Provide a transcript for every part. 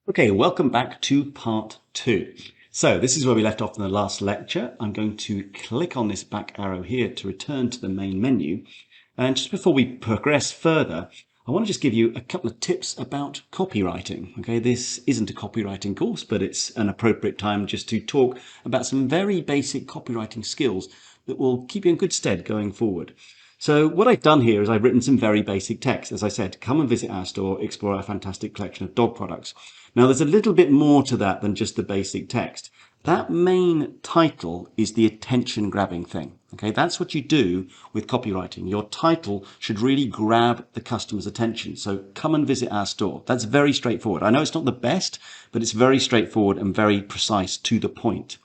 Okay, welcome back to part 2. So this is where we left off in the last lecture. I'm going to click on this back arrow here to return to the main menu. And just before we progress further, I want to just give you a couple of tips about copywriting. Okay, this isn't a copywriting course, but it's an appropriate time just to talk about some very basic copywriting skills that will keep you in good stead going forward. So what I've done here is I've written some very basic text. As I said, come and visit our store, explore our fantastic collection of dog products. Now there's a little bit more to that than just the basic text. That main title is the attention grabbing thing. Okay, that's what you do with copywriting. Your title should really grab the customer's attention. So come and visit our store. That's very straightforward. I know it's not the best, but it's very straightforward and very precise to the point.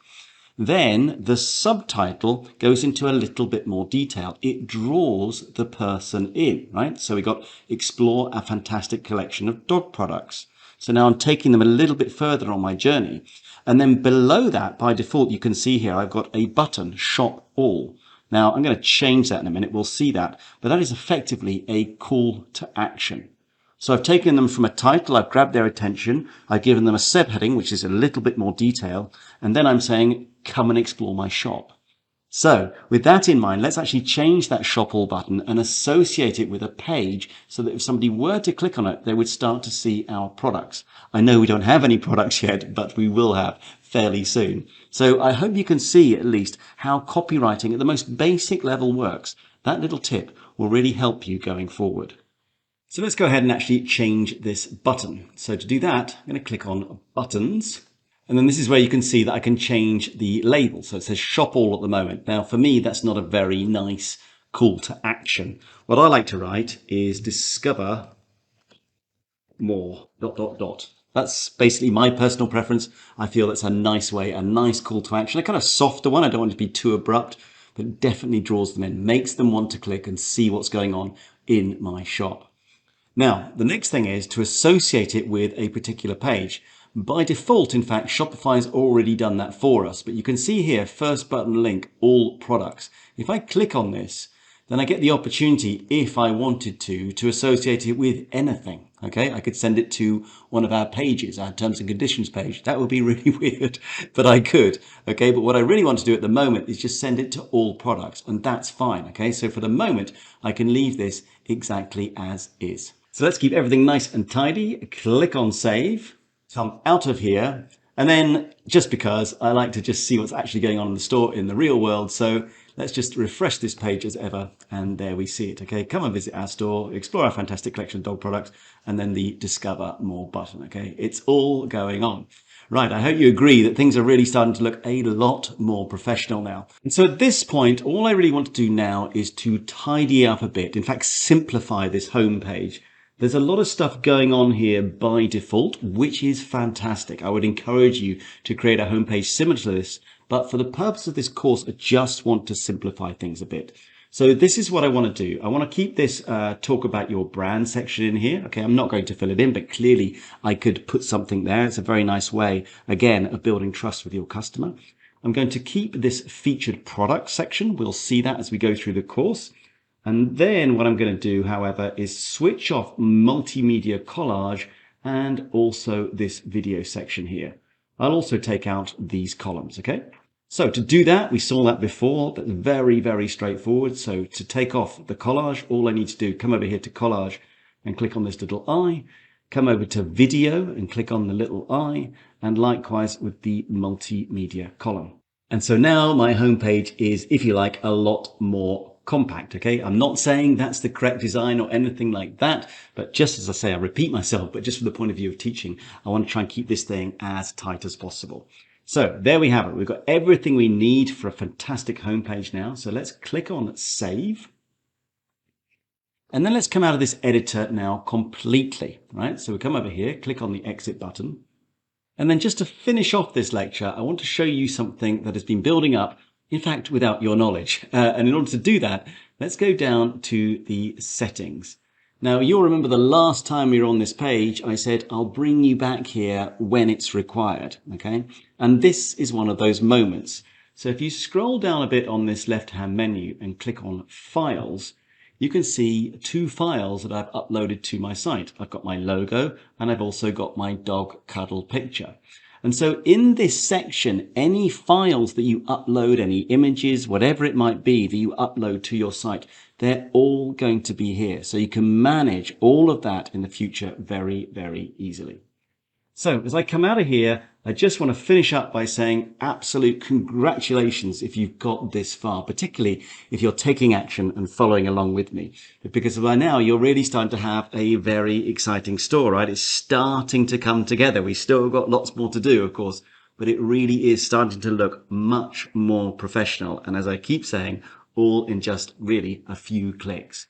Then the subtitle goes into a little bit more detail. It draws the person in, right? So we got explore our fantastic collection of dog products. So now I'm taking them a little bit further on my journey. And then below that, by default, you can see here, I've got a button, shop all. Now I'm going to change that in a minute. We'll see that, but that is effectively a call to action. So I've taken them from a title, I've grabbed their attention, I've given them a subheading, which is a little bit more detail, and then I'm saying, come and explore my shop. So with that in mind, let's actually change that shop all button and associate it with a page so that if somebody were to click on it, they would start to see our products. I know we don't have any products yet, but we will have fairly soon. So I hope you can see at least how copywriting at the most basic level works. That little tip will really help you going forward. So let's go ahead and actually change this button. So to do that, I'm going to click on buttons. And then this is where you can see that I can change the label. So it says shop all at the moment. Now for me, that's not a very nice call to action. What I like to write is discover more ... That's basically my personal preference. I feel that's a nice way, a nice call to action, a kind of softer one. I don't want it to be too abrupt, but it definitely draws them in, makes them want to click and see what's going on in my shop. Now, the next thing is to associate it with a particular page. By default, in fact, Shopify's already done that for us, but you can see here, first button link, all products. If I click on this, then I get the opportunity, if I wanted to associate it with anything. Okay, I could send it to one of our pages, our terms and conditions page. That would be really weird, but I could. Okay, but what I really want to do at the moment is just send it to all products, and that's fine. Okay, so for the moment, I can leave this exactly as is. So let's keep everything nice and tidy. Click on save, come out of here. And then just because I like to just see what's actually going on in the store in the real world. So let's just refresh this page as ever. And there we see it. Okay, come and visit our store, explore our fantastic collection of dog products, and then the discover more button. Okay, it's all going on. Right, I hope you agree that things are really starting to look a lot more professional now. And so at this point, all I really want to do now is to tidy up a bit. In fact, simplify this home page. There's a lot of stuff going on here by default, which is fantastic. I would encourage you to create a homepage similar to this, but for the purpose of this course, I just want to simplify things a bit. So this is what I want to do. I want to keep this talk about your brand section in here. Okay, I'm not going to fill it in, but clearly I could put something there. It's a very nice way, again, of building trust with your customer. I'm going to keep this featured product section. We'll see that as we go through the course. And then what I'm going to do, however, is switch off multimedia collage and also this video section here. I'll also take out these columns, okay? So to do that, we saw that before. That's very, very straightforward. So to take off the collage, all I need to do, come over here to collage and click on this little eye, come over to video and click on the little eye, and likewise with the multimedia column. And so now my homepage is, if you like, a lot more compact. Okay, I'm not saying that's the correct design or anything like that, but just as I say, I repeat myself, but just from the point of view of teaching, I want to try and keep this thing as tight as possible. So there we have it. We've got everything we need for a fantastic homepage now. So let's click on save. And then let's come out of this editor now completely, right? So we come over here, click on the exit button. And then just to finish off this lecture, I want to show you something that has been building up, in fact, without your knowledge. And in order to do that, let's go down to the settings. Now, you'll remember the last time we were on this page, I said, I'll bring you back here when it's required. Okay. And this is one of those moments. So if you scroll down a bit on this left-hand menu and click on files, you can see two files that I've uploaded to my site. I've got my logo and I've also got my dog cuddle picture. And so in this section, any files that you upload, any images, whatever it might be that you upload to your site, they're all going to be here. So you can manage all of that in the future very, very easily. So as I come out of here, I just want to finish up by saying absolute congratulations if you've got this far, particularly if you're taking action and following along with me. Because by now you're really starting to have a very exciting store, right? It's starting to come together. We've still got lots more to do, of course, but it really is starting to look much more professional. And as I keep saying, all in just really a few clicks.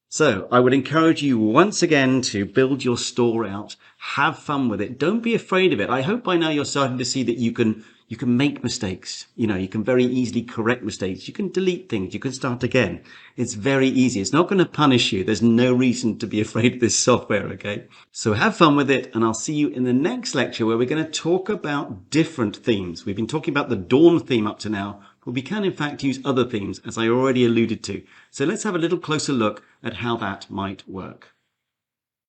So I would encourage you once again to build your store out, have fun with it. Don't be afraid of it. I hope by now you're starting to see that you can make mistakes. You can very easily correct mistakes. You can delete things. You can start again. It's very easy. It's not going to punish you. There's no reason to be afraid of this software, okay? So have fun with it, and I'll see you in the next lecture where we're going to talk about different themes. We've been talking about the Dawn theme up to now. But we can in fact use other themes, as I already alluded to. So let's have a little closer look at how that might work.